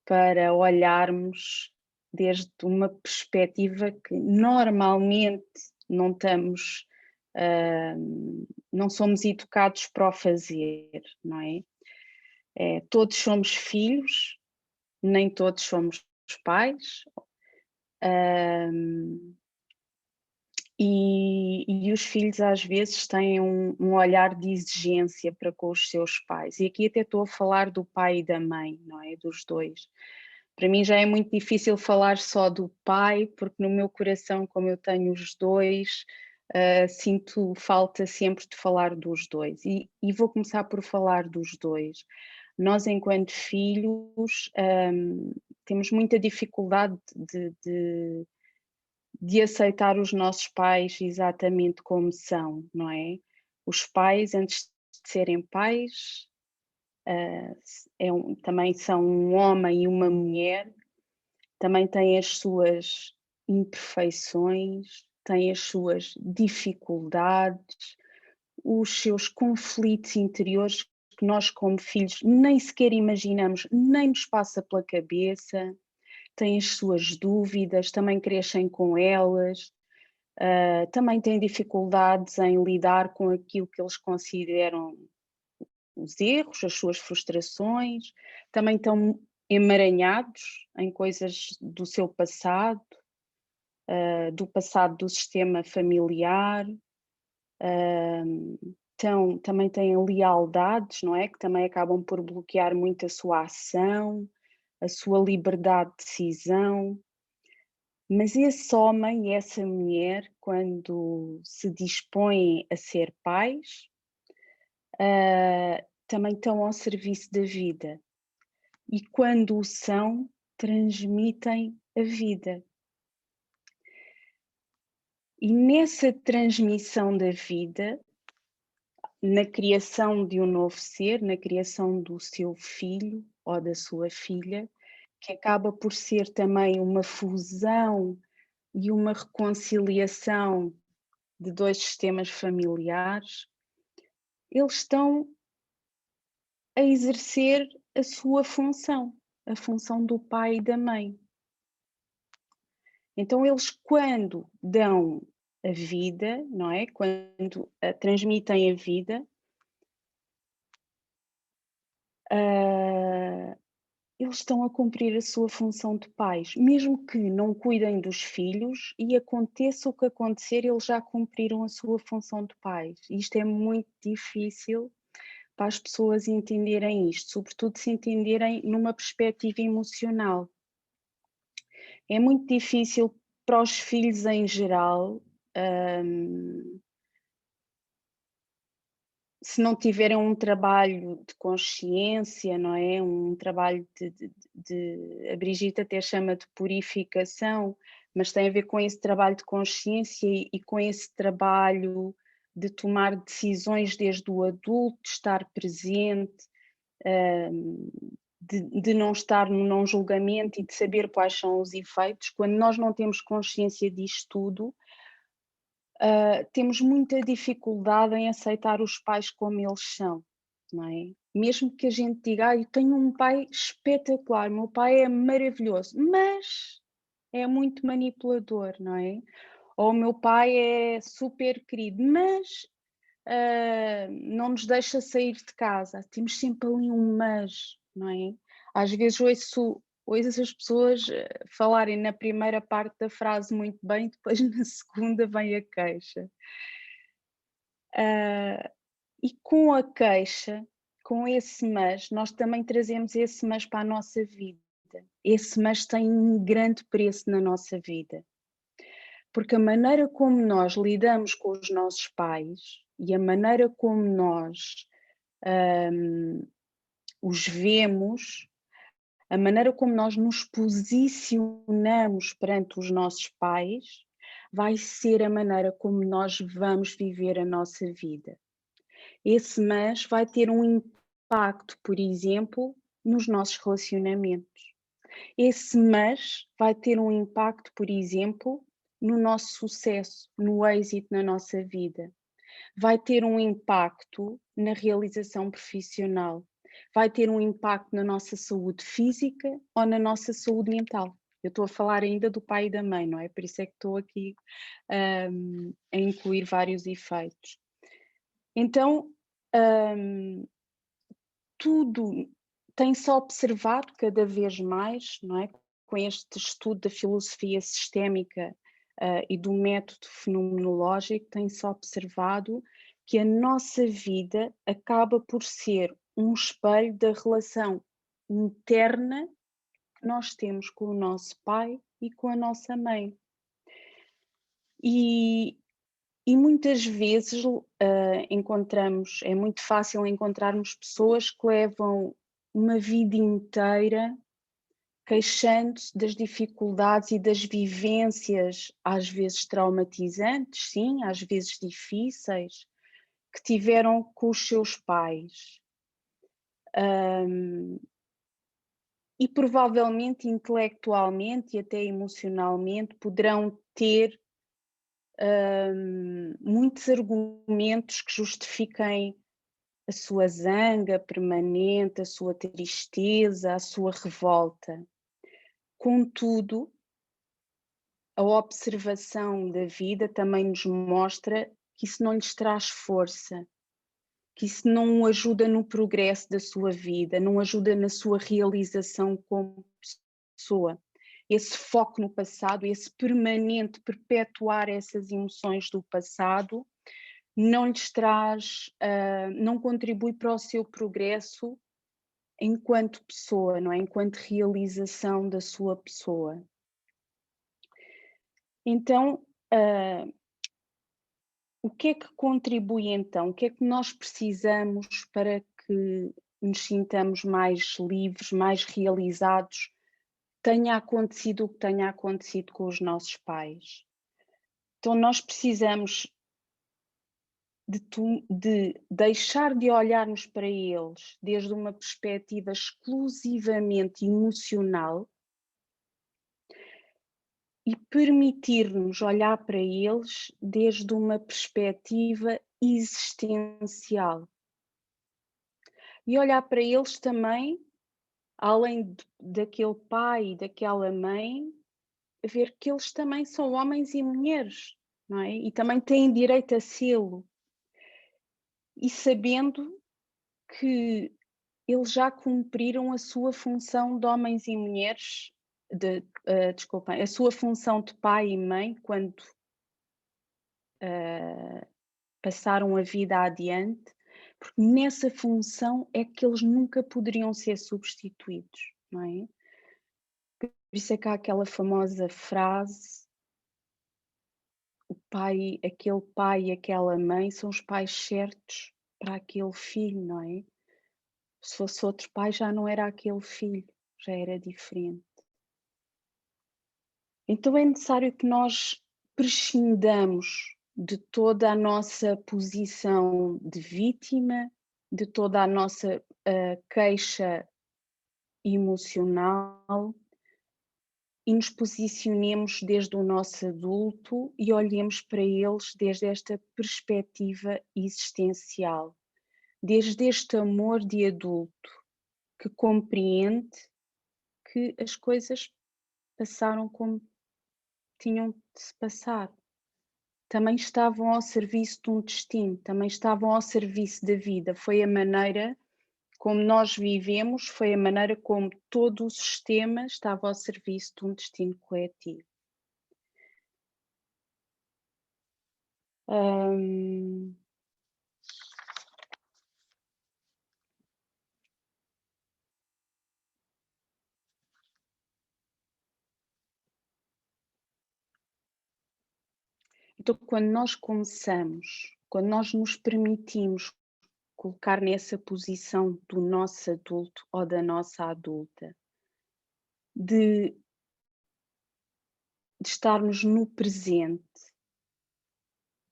para olharmos desde uma perspectiva que normalmente não estamos, não somos educados para o fazer, não é? Todos somos filhos, nem todos somos pais, e os filhos às vezes têm um olhar de exigência para com os seus pais. E aqui até estou a falar do pai e da mãe, não é? Dos dois. Para mim já é muito difícil falar só do pai, porque no meu coração, como eu tenho os dois, sinto falta sempre de falar dos dois. E vou começar por falar dos dois. Nós, enquanto filhos, temos muita dificuldade de aceitar os nossos pais exatamente como são, não é? Os pais, antes de serem pais, também são um homem e uma mulher, também têm as suas imperfeições, têm as suas dificuldades, os seus conflitos interiores que nós, como filhos, nem sequer imaginamos, nem nos passa pela cabeça, têm as suas dúvidas, também crescem com elas, também têm dificuldades em lidar com aquilo que eles consideram os erros, as suas frustrações, também estão emaranhados em coisas do seu passado, do passado do sistema familiar, também têm lealdades, não é? Que também acabam por bloquear muito a sua ação, a sua liberdade de decisão. Mas esse homem e essa mulher, quando se dispõem a ser pais, também estão ao serviço da vida. E quando o são, transmitem a vida. E nessa transmissão da vida, na criação de um novo ser, na criação do seu filho ou da sua filha, que acaba por ser também uma fusão e uma reconciliação de dois sistemas familiares, eles estão a exercer a sua função, a função do pai e da mãe. Então eles, quando dão a vida, não é? Quando transmitem a vida, eles estão a cumprir a sua função de pais, mesmo que não cuidem dos filhos e aconteça o que acontecer, eles já cumpriram a sua função de pais. Isto é muito difícil para as pessoas entenderem isto, sobretudo se entenderem numa perspectiva emocional. É muito difícil para os filhos em geral, se não tiverem um trabalho de consciência, não é? Um trabalho a Brigitte até chama de purificação, mas tem a ver com esse trabalho de consciência e com esse trabalho de tomar decisões desde o adulto, de estar presente, de não estar no não julgamento e de saber quais são os efeitos. Quando nós não temos consciência disto tudo, temos muita dificuldade em aceitar os pais como eles são, não é? Mesmo que a gente diga, eu tenho um pai espetacular, meu pai é maravilhoso, mas é muito manipulador, não é? Ou o meu pai é super querido, mas não nos deixa sair de casa. Temos sempre ali um mas, não é? Às vezes ouço as pessoas falarem na primeira parte da frase muito bem, depois na segunda vem a queixa. E com a queixa, com esse mas, nós também trazemos esse mas para a nossa vida. Esse mas tem um grande preço na nossa vida. Porque a maneira como nós lidamos com os nossos pais e a maneira como nós os vemos, a maneira como nós nos posicionamos perante os nossos pais, vai ser a maneira como nós vamos viver a nossa vida. Esse mas vai ter um impacto, por exemplo, nos nossos relacionamentos. Esse mas vai ter um impacto, por exemplo, no nosso sucesso, no êxito na nossa vida. Vai ter um impacto na realização profissional. vai ter um impacto na nossa saúde física ou na nossa saúde mental. Eu estou a falar ainda do pai e da mãe, não é? Por isso é que estou aqui a incluir vários efeitos. Então, tudo tem-se observado cada vez mais, não é? Com este estudo da filosofia sistémica e do método fenomenológico, tem-se observado que a nossa vida acaba por ser um espelho da relação interna que nós temos com o nosso pai e com a nossa mãe. E, e muitas vezes é muito fácil encontrarmos pessoas que levam uma vida inteira queixando-se das dificuldades e das vivências, às vezes traumatizantes, sim, às vezes difíceis, que tiveram com os seus pais. E provavelmente intelectualmente e até emocionalmente poderão ter muitos argumentos que justifiquem a sua zanga permanente, a sua tristeza, a sua revolta. Contudo, a observação da vida também nos mostra que isso não lhes traz força, que isso não o ajuda no progresso da sua vida, não ajuda na sua realização como pessoa. Esse foco no passado, esse permanente perpetuar essas emoções do passado, não lhes traz, não contribui para o seu progresso enquanto pessoa, não é? Enquanto realização da sua pessoa. Então, o que é que contribui então? O que é que nós precisamos para que nos sintamos mais livres, mais realizados, tenha acontecido o que tenha acontecido com os nossos pais? Então nós precisamos de deixar de olharmos para eles desde uma perspectiva exclusivamente emocional e permitir-nos olhar para eles desde uma perspectiva existencial. E olhar para eles também, além daquele pai e daquela mãe, ver que eles também são homens e mulheres, não é? E também têm direito a sê-lo. E sabendo que eles já cumpriram a sua função de homens e mulheres, desculpem, a sua função de pai e mãe quando passaram a vida adiante, porque nessa função é que eles nunca poderiam ser substituídos, não é? Por isso é que há aquela famosa frase: aquele pai e aquela mãe são os pais certos para aquele filho, não é? Se fosse outro pai já não era aquele filho, já era diferente. Então é necessário que nós prescindamos de toda a nossa posição de vítima, de toda a nossa queixa emocional e nos posicionemos desde o nosso adulto e olhemos para eles desde esta perspectiva existencial, desde este amor de adulto que compreende que as coisas passaram como tinham de se passar. Também estavam ao serviço de um destino, também estavam ao serviço da vida. Foi a maneira como nós vivemos, foi a maneira como todo o sistema estava ao serviço de um destino coletivo. Então, quando nós nos permitimos colocar nessa posição do nosso adulto ou da nossa adulta, de estarmos no presente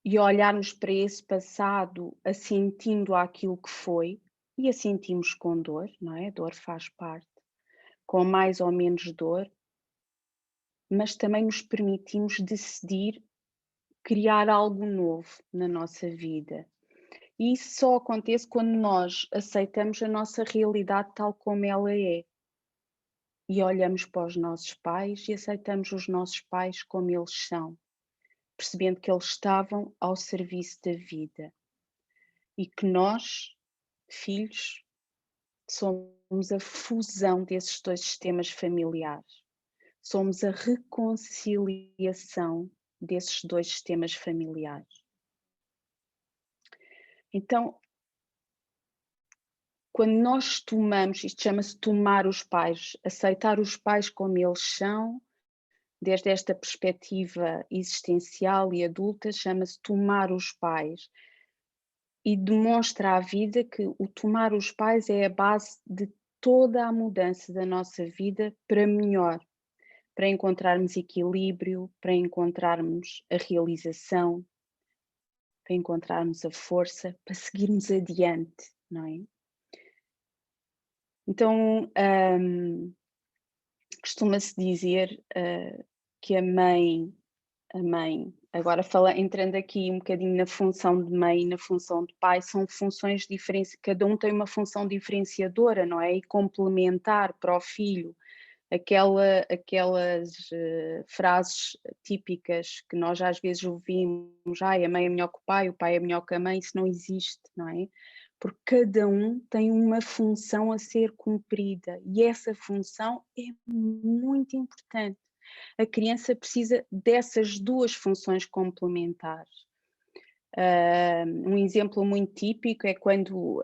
e olharmos para esse passado assentindo àquilo que foi, e assentimos com dor, não é? A dor faz parte, com mais ou menos dor, mas também nos permitimos decidir criar algo novo na nossa vida. E isso só acontece quando nós aceitamos a nossa realidade tal como ela é. E olhamos para os nossos pais e aceitamos os nossos pais como eles são, percebendo que eles estavam ao serviço da vida e que nós, filhos, somos a fusão desses dois sistemas familiares. Somos a reconciliação desses dois sistemas familiares. Então, quando nós tomamos, isto chama-se tomar os pais, aceitar os pais como eles são, desde esta perspectiva existencial e adulta, chama-se tomar os pais. E demonstra à vida que o tomar os pais é a base de toda a mudança da nossa vida para melhor, para encontrarmos equilíbrio, para encontrarmos a realização, para encontrarmos a força, para seguirmos adiante, não é? Então, costuma-se dizer que a mãe, agora entrando aqui um bocadinho na função de mãe e na função de pai, são funções diferentes, cada um tem uma função diferenciadora, não é? E complementar para o filho. Aquelas frases típicas que nós às vezes ouvimos, a mãe é melhor que o pai é melhor que a mãe, isso não existe, não é? Porque cada um tem uma função a ser cumprida e essa função é muito importante. A criança precisa dessas duas funções complementares. Um exemplo muito típico é quando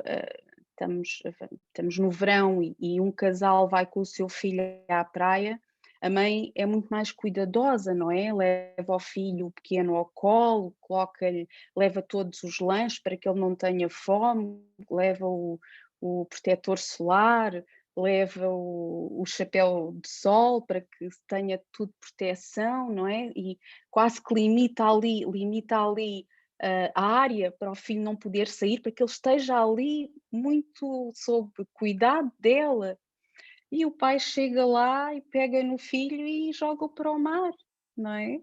estamos no verão e um casal vai com o seu filho à praia, a mãe é muito mais cuidadosa, não é? Leva o filho pequeno ao colo, leva todos os lanches para que ele não tenha fome, leva o protetor solar, leva o chapéu de sol para que tenha tudo proteção, não é? E quase que limita ali a área para o filho não poder sair, para que ele esteja ali muito sob cuidado dela. E o pai chega lá e pega no filho e joga-o para o mar, não é?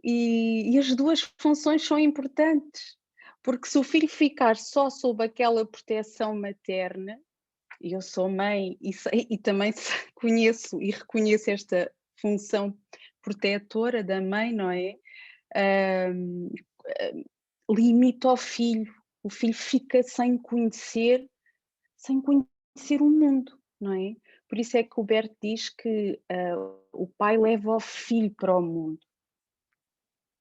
E as duas funções são importantes, porque se o filho ficar só sob aquela proteção materna, e eu sou mãe e também conheço e reconheço esta função protetora da mãe, não é? Limita o filho fica sem conhecer o mundo, não é? Por isso é que o Bert diz que o pai leva o filho para o mundo.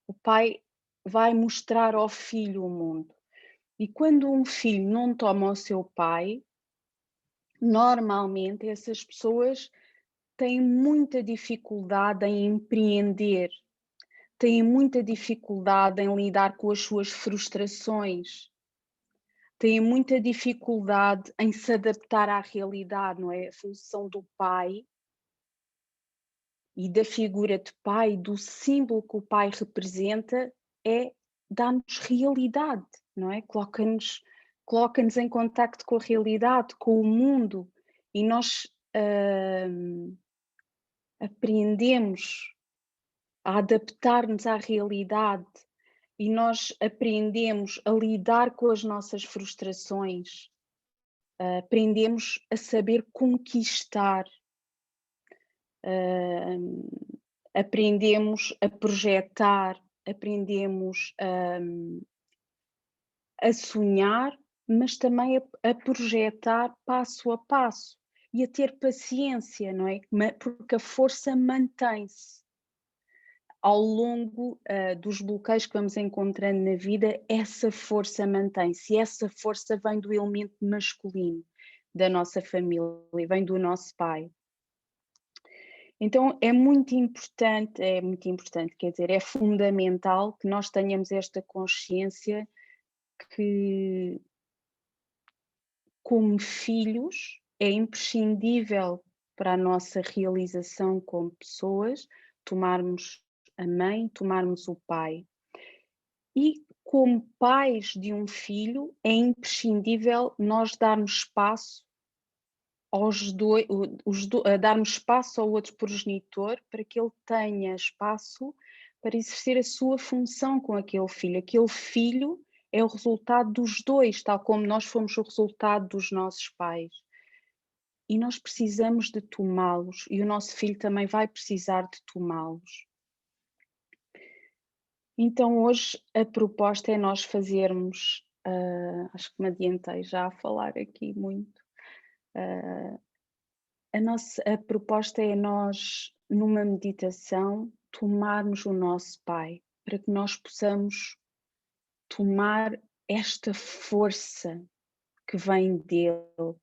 O pai vai mostrar ao filho o mundo. E quando um filho não toma o seu pai, normalmente essas pessoas têm muita dificuldade em empreender, têm muita dificuldade em lidar com as suas frustrações, têm muita dificuldade em se adaptar à realidade, não é? A função do pai e da figura de pai, do símbolo que o pai representa, é dar-nos realidade, não é? Coloca-nos em contacto com a realidade, com o mundo, e nós aprendemos a adaptar-nos à realidade e nós aprendemos a lidar com as nossas frustrações, aprendemos a saber conquistar, aprendemos a projetar, aprendemos a sonhar, mas também a projetar passo a passo e a ter paciência, não é? Porque a força mantém-se. Ao longo dos bloqueios que vamos encontrando na vida, essa força mantém-se e essa força vem do elemento masculino da nossa família, vem do nosso pai. Então é muito importante, quer dizer, é fundamental que nós tenhamos esta consciência que, como filhos, é imprescindível para a nossa realização como pessoas tomarmos a mãe, tomarmos o pai. E como pais de um filho, é imprescindível nós darmos espaço darmos espaço ao outro progenitor para que ele tenha espaço para exercer a sua função com aquele filho. Aquele filho é o resultado dos dois, tal como nós fomos o resultado dos nossos pais. E nós precisamos de tomá-los, e o nosso filho também vai precisar de tomá-los. Então hoje a proposta é nós fazermos, acho que me adiantei já a falar aqui muito, a proposta é nós, numa meditação, tomarmos o nosso Pai, para que nós possamos tomar esta força que vem dele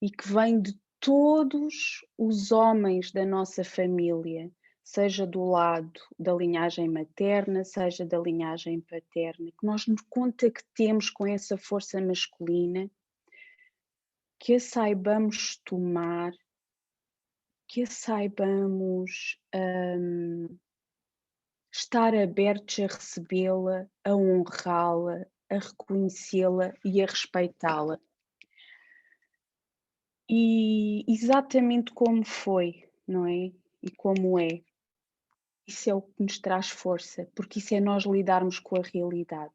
e que vem de todos os homens da nossa família, seja do lado da linhagem materna, seja da linhagem paterna, que nós nos contactemos com essa força masculina, que a saibamos tomar, que a saibamos estar abertos a recebê-la, a honrá-la, a reconhecê-la e a respeitá-la. E exatamente como foi, não é? E como é. Isso é o que nos traz força, porque isso é nós lidarmos com a realidade.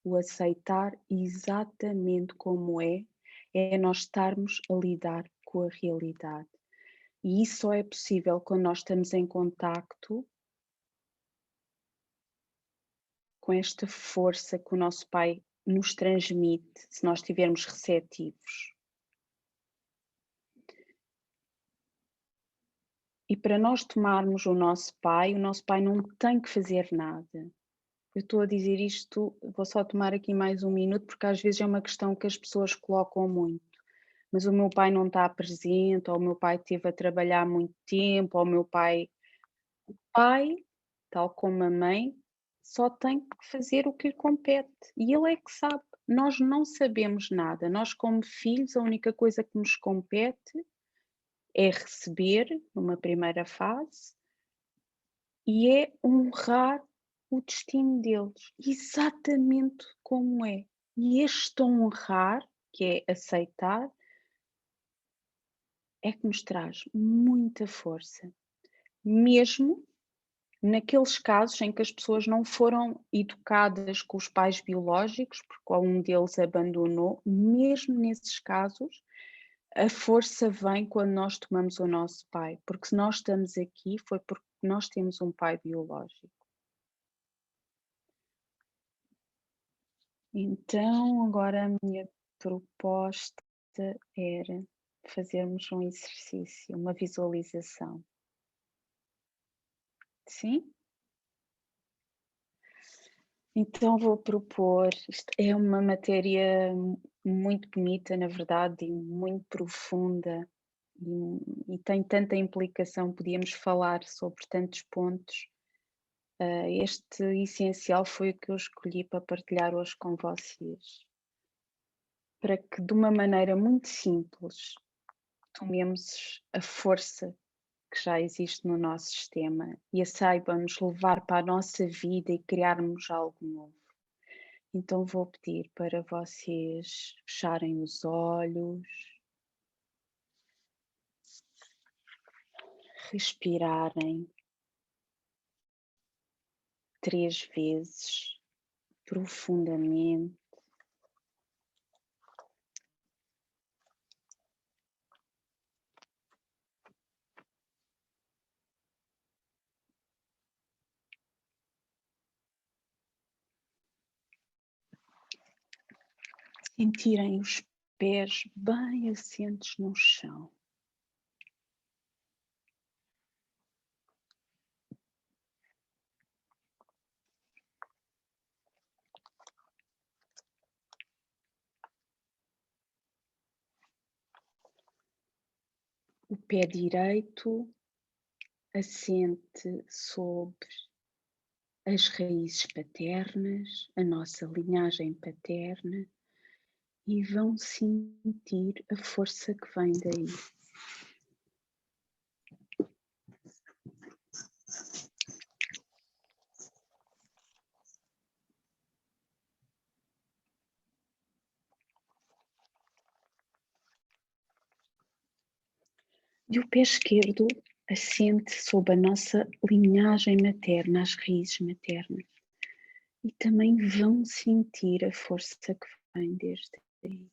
O aceitar exatamente como é nós estarmos a lidar com a realidade. E isso só é possível quando nós estamos em contacto com esta força que o nosso Pai nos transmite, se nós estivermos receptivos. E para nós tomarmos o nosso Pai não tem que fazer nada. Eu estou a dizer isto, vou só tomar aqui mais um minuto, porque às vezes é uma questão que as pessoas colocam muito. Mas o meu pai não está presente, ou o meu pai esteve a trabalhar muito tempo, ou o meu pai... O pai, tal como a mãe, só tem que fazer o que lhe compete. E ele é que sabe. Nós não sabemos nada. Nós, como filhos, a única coisa que nos compete é receber, numa primeira fase, e é honrar o destino deles, exatamente como é. E este honrar, que é aceitar, é que nos traz muita força. Mesmo naqueles casos em que as pessoas não foram educadas com os pais biológicos, porque um deles abandonou, mesmo nesses casos, a força vem quando nós tomamos o nosso pai, porque se nós estamos aqui foi porque nós temos um pai biológico. Então, agora a minha proposta era fazermos um exercício, uma visualização. Sim? Então vou propor, isto é uma matéria muito bonita, na verdade, e muito profunda, e tem tanta implicação, podíamos falar sobre tantos pontos. Este essencial foi o que eu escolhi para partilhar hoje com vocês, para que de uma maneira muito simples tomemos a força que já existe no nosso sistema e a saibamos levar para a nossa vida e criarmos algo novo. Então vou pedir para vocês fecharem os olhos, respirarem 3 vezes profundamente. Sentirem os pés bem assentos no chão. O pé direito assente sobre as raízes paternas, a nossa linhagem paterna, e vão sentir a força que vem daí. E o pé esquerdo assente sob a nossa linhagem materna, as raízes maternas. e também vão sentir a força que vem desde aí.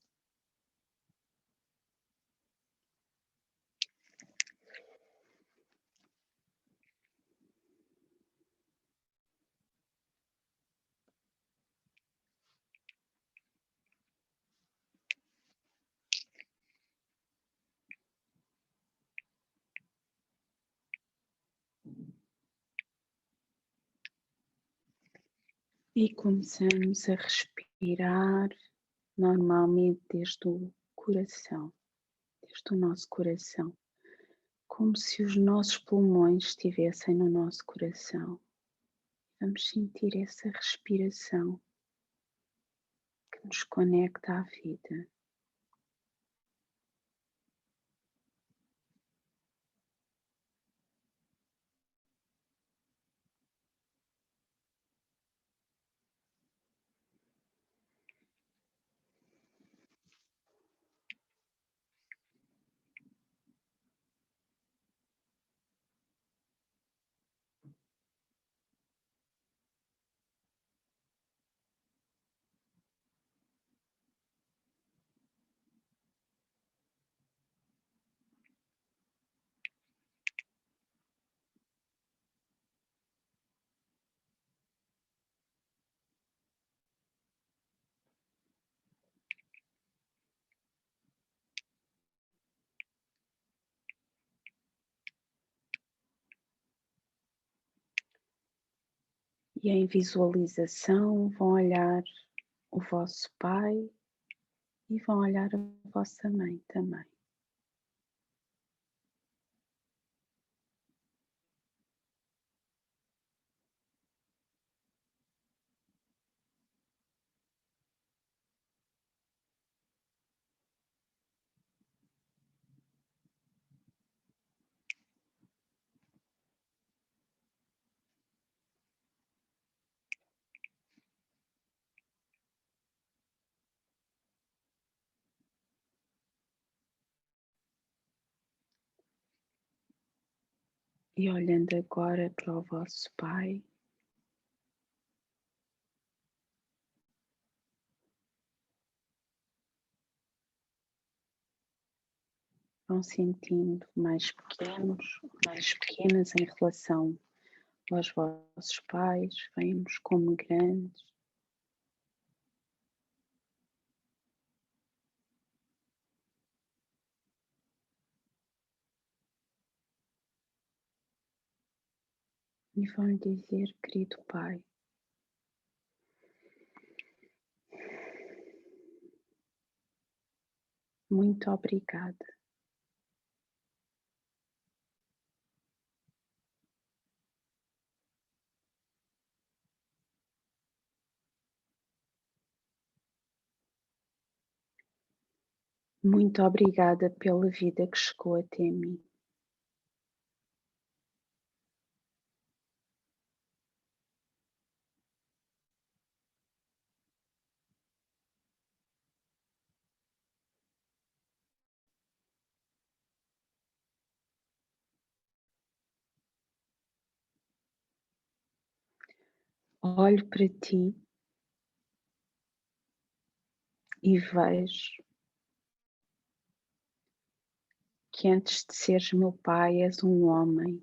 E começamos a respirar normalmente desde o coração, desde o nosso coração, como se os nossos pulmões estivessem no nosso coração. Vamos sentir essa respiração que nos conecta à vida. E em visualização vão olhar o vosso pai e vão olhar a vossa mãe também. E olhando agora para o vosso pai, vão sentindo mais pequenos, mais pequenas em relação aos vossos pais, veem-nos como grandes. E vão dizer, querido pai, muito obrigada. Muito obrigada pela vida que chegou até mim. Olho para ti e vejo que antes de seres meu pai és um homem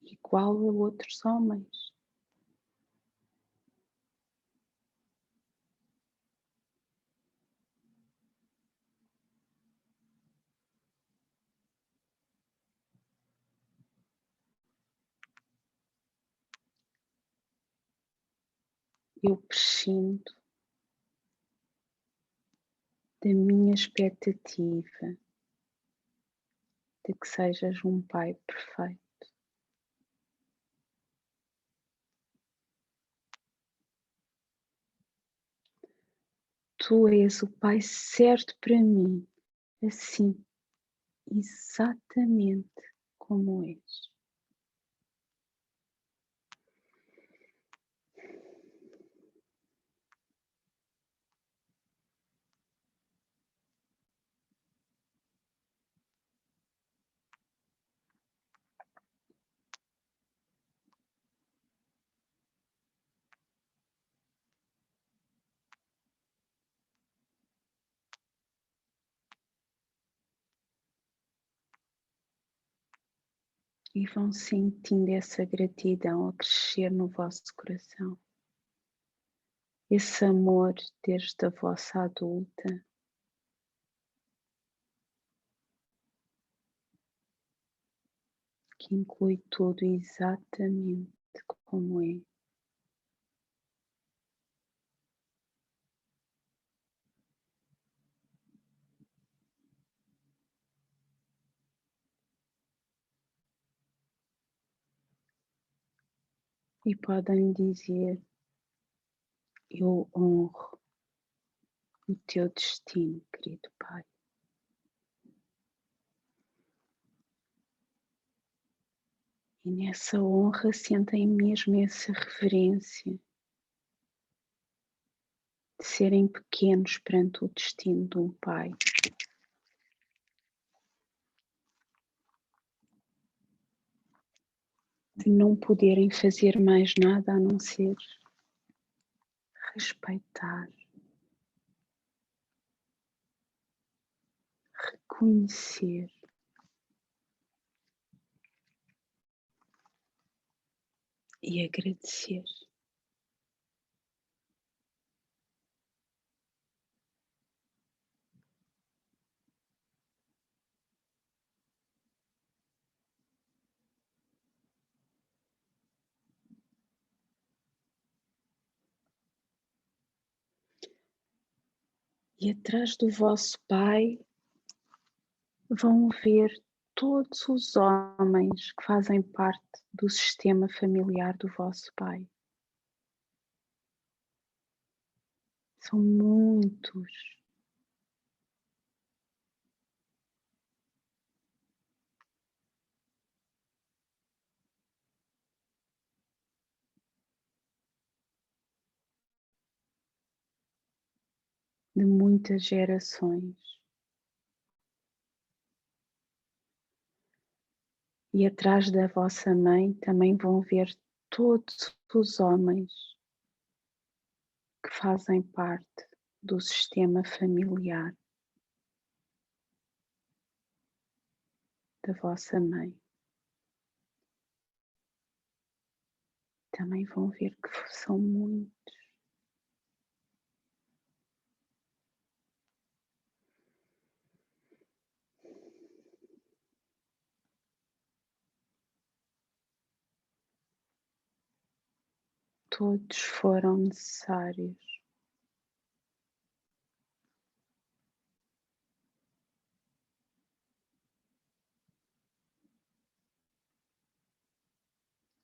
igual a outros homens. Eu prescindo da minha expectativa de que sejas um pai perfeito. Tu és o pai certo para mim, assim, exatamente como és. E vão sentindo essa gratidão a crescer no vosso coração. Esse amor desde a vossa adulta. Que inclui tudo exatamente como é. E podem dizer: eu honro o teu destino, querido Pai. E nessa honra sentem mesmo essa reverência de serem pequenos perante o destino de um pai. De não poderem fazer mais nada a não ser respeitar, reconhecer e agradecer. E atrás do vosso pai vão ver todos os homens que fazem parte do sistema familiar do vosso pai. São muitos. De muitas gerações. E atrás da vossa mãe também vão ver todos os homens que fazem parte do sistema familiar da vossa mãe. Também vão ver que são muitos. Todos foram necessários.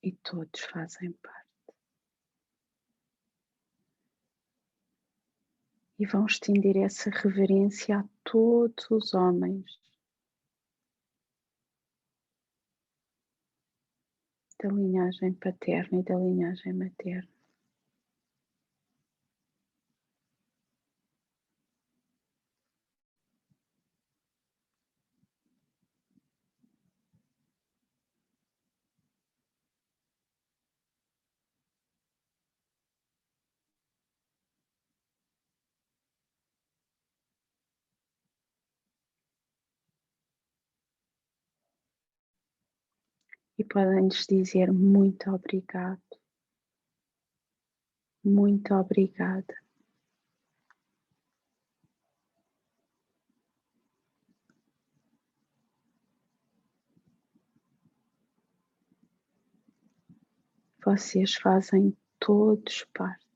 E todos fazem parte. E vão estender essa reverência a todos os homens da linhagem paterna e da linhagem materna. E podem-lhes dizer muito obrigado, muito obrigada. Vocês fazem todos parte.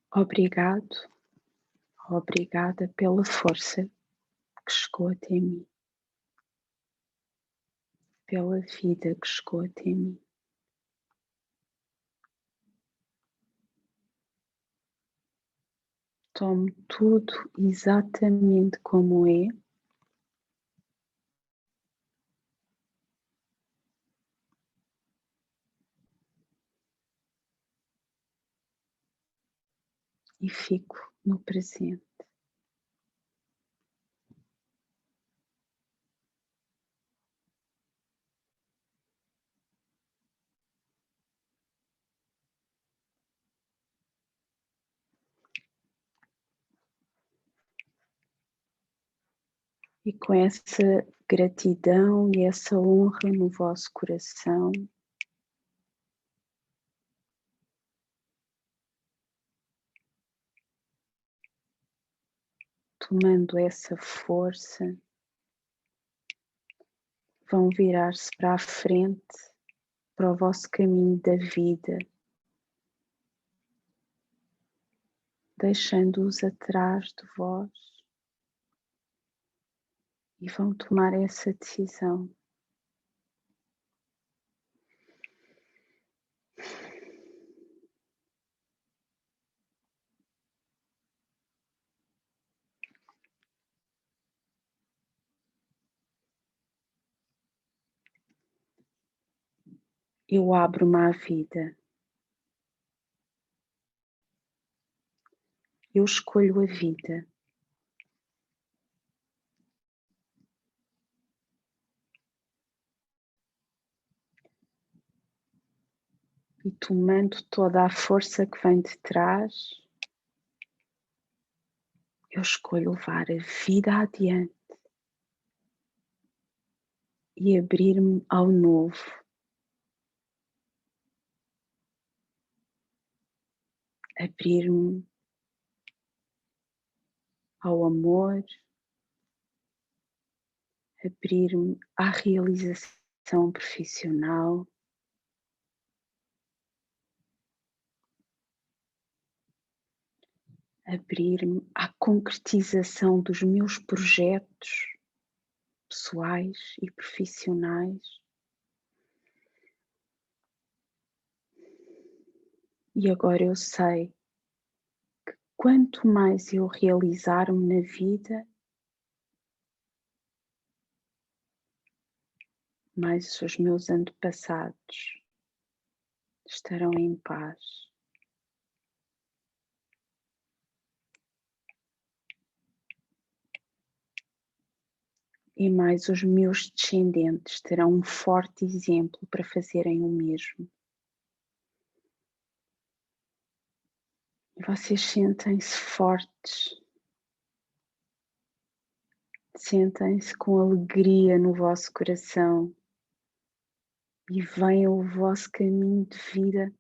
Obrigado, obrigada pela força que chegou até mim, pela vida que chegou até mim. Tomo tudo exatamente como é. E fico no presente. E com essa gratidão e essa honra no vosso coração, tomando essa força, vão virar-se para a frente, para o vosso caminho da vida, deixando-os atrás de vós, e vão tomar essa decisão. Eu abro-me à vida. Eu escolho a vida. E tomando toda a força que vem de trás, eu escolho levar a vida adiante e abrir-me ao novo. Abrir-me ao amor, abrir-me à realização profissional, abrir-me à concretização dos meus projetos pessoais e profissionais. E agora eu sei que quanto mais eu realizar-me na vida, mais os meus antepassados estarão em paz. E mais os meus descendentes terão um forte exemplo para fazerem o mesmo. E vocês sentem-se fortes, sentem-se com alegria no vosso coração e venham o vosso caminho de vida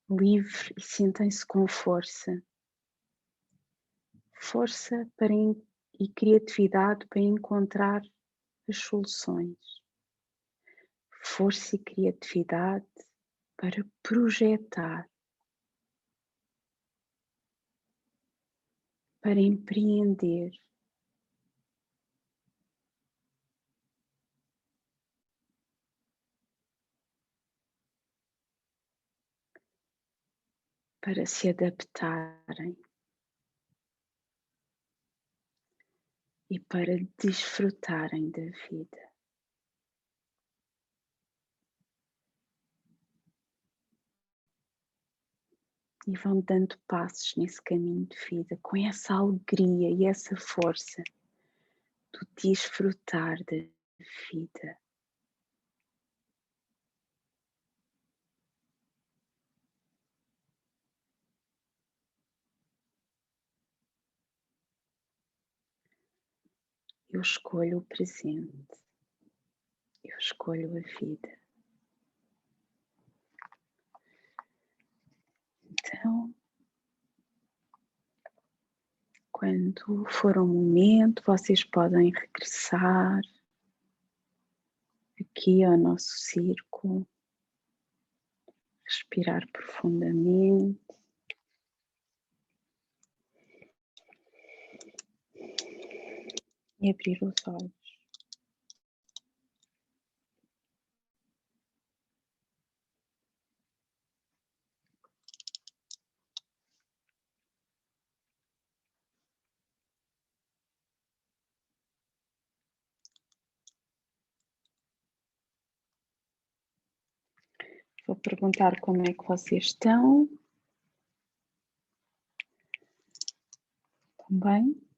livre e sentem-se com força. Força e criatividade para encontrar as soluções. Força e criatividade para projetar, para empreender. Para se adaptarem e para desfrutarem da vida. E vão dando passos nesse caminho de vida com essa alegria e essa força do desfrutar da vida. Eu escolho o presente. Eu escolho a vida. Então, quando for um momento, vocês podem regressar aqui ao nosso círculo, respirar profundamente e abrir os olhos. Vou perguntar como é que vocês estão. Estão bem?